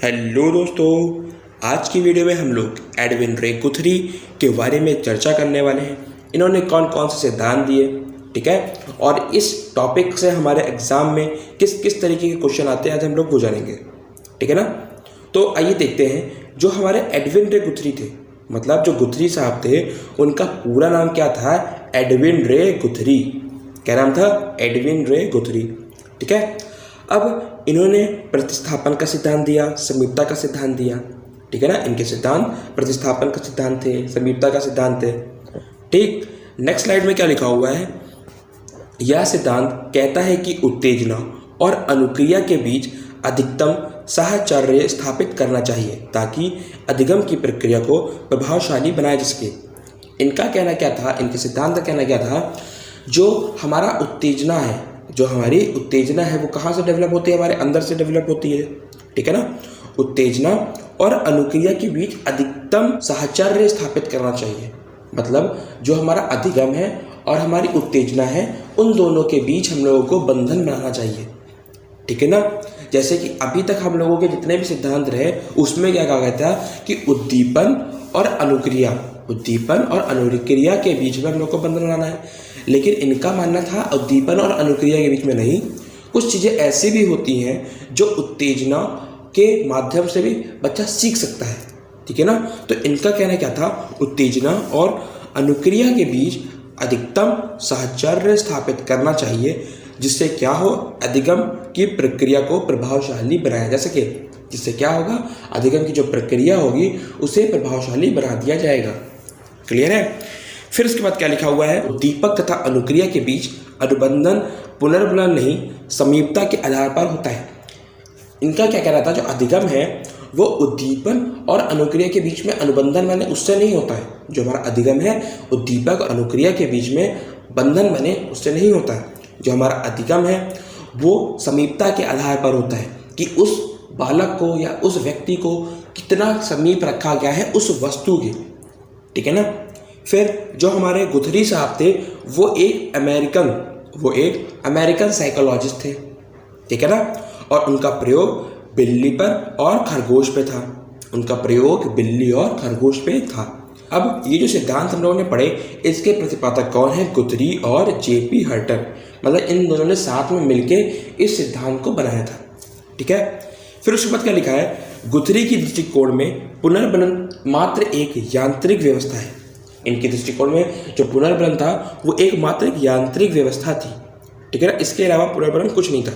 Hello दोस्तों, आज की वीडियो में हम लोग एडविन रे गुथरी के बारे में चर्चा करने वाले हैं। इन्होंने कौन कौन से सिद्धांत दिए, ठीक है, और इस टॉपिक से हमारे एग्जाम में किस किस तरीके के क्वेश्चन आते हैं आज हम लोग वो जानेंगे, ठीक है ना। तो आइए देखते हैं, जो हमारे एडविन रे गुथरी थे, मतलब जो गुथरी साहब थे, उनका पूरा नाम क्या था? एडविन रे गुथरी। क्या नाम था? एडविन रे गुथरी, ठीक है। अब इन्होंने प्रतिस्थापन का सिद्धांत दिया, समीपता का सिद्धांत दिया, ठीक है ना। इनके सिद्धांत प्रतिस्थापन का सिद्धांत थे, समीपता का सिद्धांत थे, ठीक। नेक्स्ट स्लाइड में क्या लिखा हुआ है? यह सिद्धांत कहता है कि उत्तेजना और अनुक्रिया के बीच अधिकतम साहचर्य स्थापित करना चाहिए ताकि अधिगम की प्रक्रिया को प्रभावशाली बनाया जा सके। इनका कहना क्या था? इनके सिद्धांत का कहना क्या था? जो हमारा उत्तेजना है, जो हमारी उत्तेजना है, वो कहाँ से डेवलप होती है? हमारे अंदर से डेवलप होती है, ठीक है ना। उत्तेजना और अनुक्रिया के बीच अधिकतम साहचर्य स्थापित करना चाहिए, मतलब जो हमारा अधिगम है और हमारी उत्तेजना है, उन दोनों के बीच हम लोगों को बंधन बनाना चाहिए, ठीक है ना। जैसे कि अभी तक हम लोगों के जितने भी सिद्धांत रहे, उसमें क्या कहा गया था कि उद्दीपन और अनुक्रिया के बीच में हम लोग को बंधन बनाना है। लेकिन इनका मानना था उद्दीपन और अनुक्रिया के बीच में नहीं, कुछ चीज़ें ऐसी भी होती हैं जो उत्तेजना के माध्यम से भी बच्चा सीख सकता है, ठीक है ना। तो इनका कहना क्या था? उत्तेजना और अनुक्रिया के बीच अधिकतम साहचर्य स्थापित करना चाहिए, जिससे क्या हो? अधिगम की प्रक्रिया को प्रभावशाली बनाया जा सके। जिससे क्या होगा? अधिगम की जो प्रक्रिया होगी उसे प्रभावशाली बना दिया जाएगा। क्लियर है? फिर उसके बाद क्या लिखा हुआ है? उद्दीपक तथा अनुक्रिया के बीच अनुबंधन पुनर्बलन नहीं, समीपता के आधार पर होता है। इनका क्या कहना था? जो अधिगम है वो उद्दीपन और अनुक्रिया के बीच में अनुबंधन बने उससे नहीं होता है। जो हमारा अधिगम है, उद्दीपक और अनुक्रिया के बीच में बंधन बने उससे नहीं होता है। जो हमारा अधिगम है वो समीपता के आधार पर होता है कि उस बालक को या उस व्यक्ति को कितना समीप रखा गया है उस वस्तु के, ठीक है ना। फिर जो हमारे गुथरी साहब थे वो एक अमेरिकन साइकोलॉजिस्ट थे, ठीक है ना। और उनका प्रयोग बिल्ली पर और खरगोश पे था। उनका प्रयोग बिल्ली और खरगोश पे था। अब ये जो सिद्धांत हम लोगों ने पढ़े, इसके प्रतिपादक कौन है? गुथरी और जेपी हर्टर, मतलब इन दोनों ने साथ में मिलके इस सिद्धांत को बनाया था, ठीक है। फिर उसके बाद क्या लिखा है? गुथरी की दृष्टिकोण में पुनर्बलन मात्र एक यांत्रिक व्यवस्था है। इनके दृष्टिकोण में जो पुनर्बलन था वो एक मात्र एक यांत्रिक व्यवस्था थी, ठीक है ना। इसके अलावा पुनर्बलन कुछ नहीं था।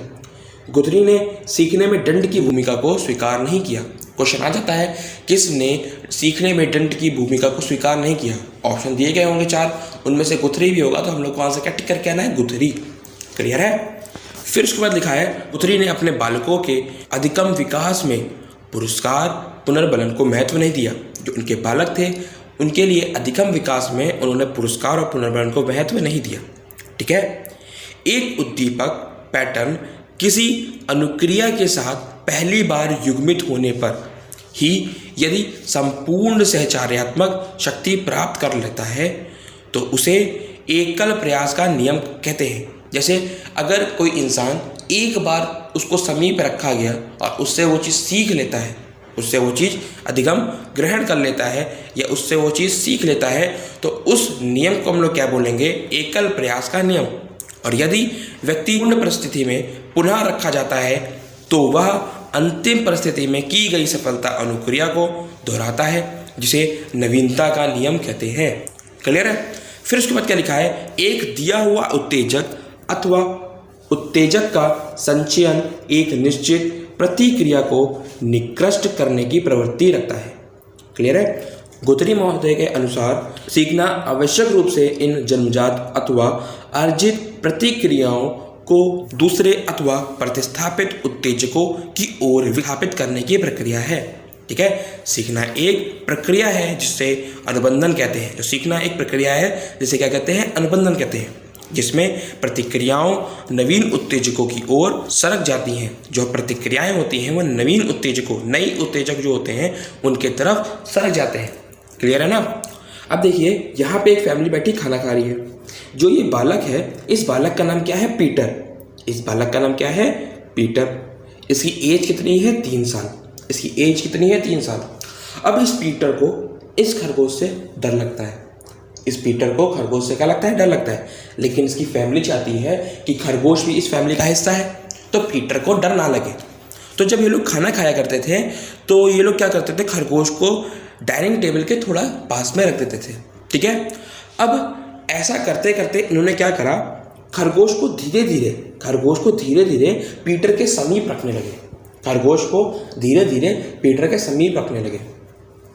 गुथरी ने सीखने में दंड की भूमिका को स्वीकार नहीं किया। क्वेश्चन आ जाता है, किसने सीखने में दंड की भूमिका को स्वीकार नहीं किया? ऑप्शन दिए गए होंगे 4, उनमें से गुथरी भी होगा, तो हम लोग को आंसर क्या टिक करके आना है? गुथरी। क्लियर है? फिर उसके बाद लिखा है, गुथरी ने अपने बालकों के अधिकम विकास में पुरस्कार पुनर्बलन को महत्व नहीं दिया। जो उनके बालक थे उनके लिए अधिकम विकास में उन्होंने पुरस्कार और पुनर्बलन को महत्व नहीं दिया, ठीक है। एक उद्दीपक पैटर्न किसी अनुक्रिया के साथ पहली बार युग्मित होने पर ही यदि संपूर्ण सहचार्यात्मक शक्ति प्राप्त कर लेता है तो उसे एकल प्रयास का नियम कहते हैं। जैसे अगर कोई इंसान एक बार उसको समीप रखा गया और उससे वो चीज़ सीख लेता है, उससे वो चीज़ अधिगम ग्रहण कर लेता है या उससे वो चीज़ सीख लेता है, तो उस नियम को हम लोग क्या बोलेंगे? एकल प्रयास का नियम। और यदि व्यक्ति पूर्ण परिस्थिति में पुनः रखा जाता है तो वह अंतिम परिस्थिति में की गई सफलता अनुक्रिया को दोहराता है, जिसे नवीनता का नियम कहते हैं। क्लियर है? फिर उसके बाद क्या लिखा है? एक दिया हुआ उत्तेजक अथवा उत्तेजक का संचयन एक निश्चित प्रतिक्रिया को निकृष्ट करने की प्रवृत्ति रखता है। क्लियर है? गुथरी महोदय के अनुसार सीखना आवश्यक रूप से इन जन्मजात अथवा अर्जित प्रतिक्रियाओं को दूसरे अथवा प्रतिस्थापित उत्तेजकों की ओर विस्थापित करने की प्रक्रिया है, ठीक है। सीखना एक प्रक्रिया है जिससे अनुबंधन कहते हैं। जो सीखना एक प्रक्रिया है जिसे क्या कहते हैं? अनुबंधन कहते हैं, जिसमें प्रतिक्रियाओं नवीन उत्तेजकों की ओर सरक जाती हैं। जो प्रतिक्रियाएं होती हैं वो नवीन उत्तेजकों, नई उत्तेजक जो होते हैं उनके तरफ सरक जाते हैं। क्लियर है ना? अब देखिए, यहाँ पे एक फैमिली बैठी खाना खा रही है। जो ये बालक है, इस बालक का नाम क्या है? पीटर। इस बालक का नाम क्या है? पीटर। इसकी एज कितनी है? 3 साल। इसकी एज कितनी है? 3 साल। अब इस पीटर को इस खरगोश से डर लगता है। इस पीटर को खरगोश से क्या लगता है? डर लगता है। लेकिन इसकी फैमिली चाहती है कि खरगोश भी इस फैमिली का हिस्सा है, तो पीटर को डर ना लगे। तो जब ये लोग खाना खाया करते थे तो ये लोग क्या करते थे? खरगोश को डाइनिंग टेबल के थोड़ा पास में रख देते थे, ठीक है। अब ऐसा करते करते इन्होंने क्या करा, खरगोश को धीरे धीरे पीटर के समीप रखने लगे। खरगोश को धीरे धीरे पीटर के समीप रखने लगे,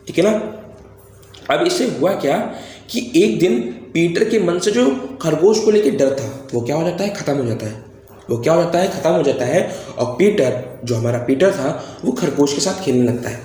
ठीक है ना। अब इससे हुआ क्या कि एक दिन पीटर के मन से जो खरगोश को लेकर डर था वो क्या हो जाता है? खत्म हो जाता है। खत्म हो जाता है और पीटर, जो हमारा पीटर था, वो खरगोश के साथ खेलने लगता है,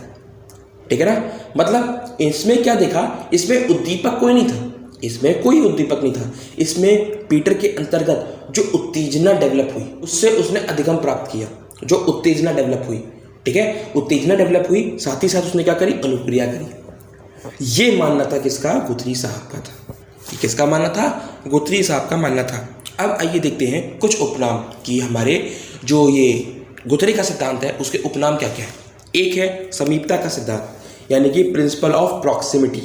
ठीक है ना। मतलब इसमें क्या देखा? इसमें उद्दीपक कोई नहीं था। इसमें कोई उद्दीपक नहीं था। इसमें पीटर के अंतर्गत जो उत्तेजना डेवलप हुई उससे उसने अधिगम प्राप्त किया। जो उत्तेजना डेवलप हुई, ठीक है, उत्तेजना डेवलप हुई, साथ ही साथ उसने क्या करी? अनुक्रिया करी। ये मानना था किसका? गुथरी साहब का था। किसका मानना था? गुथरी साहब का मानना था। अब आइए देखते हैं कुछ उपनाम कि हमारे जो ये गुथरी का सिद्धांत है उसके उपनाम क्या क्या है। एक है समीपता का सिद्धांत, यानी कि प्रिंसिपल ऑफ प्रॉक्सिमिटी।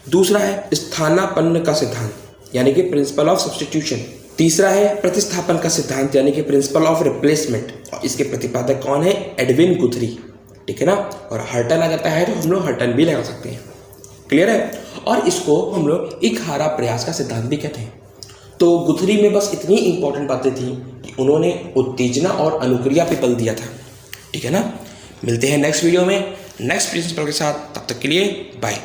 दूसरा है स्थानापन्न का सिद्धांत, यानी कि प्रिंसिपल ऑफ सब्स्टिट्यूशन। तीसरा है प्रतिस्थापन का सिद्धांत, यानी कि प्रिंसिपल ऑफ रिप्लेसमेंट, और इसके प्रतिपादक कौन है? एडविन गुथरी, ठीक है ना। और हर्टन आ जाता है तो हम लोग हर्टन भी लगा सकते हैं, क्लियर है। और इसको हम लोग इकहारा प्रयास का सिद्धांत भी कहते हैं। तो गुथरी में बस इतनी इंपॉर्टेंट बातें थी कि उन्होंने उत्तेजना और अनुक्रिया पे बल दिया था, ठीक है ना। मिलते हैं नेक्स्ट वीडियो में नेक्स्ट प्रिंसिपल के साथ, तब तक के लिए बाय।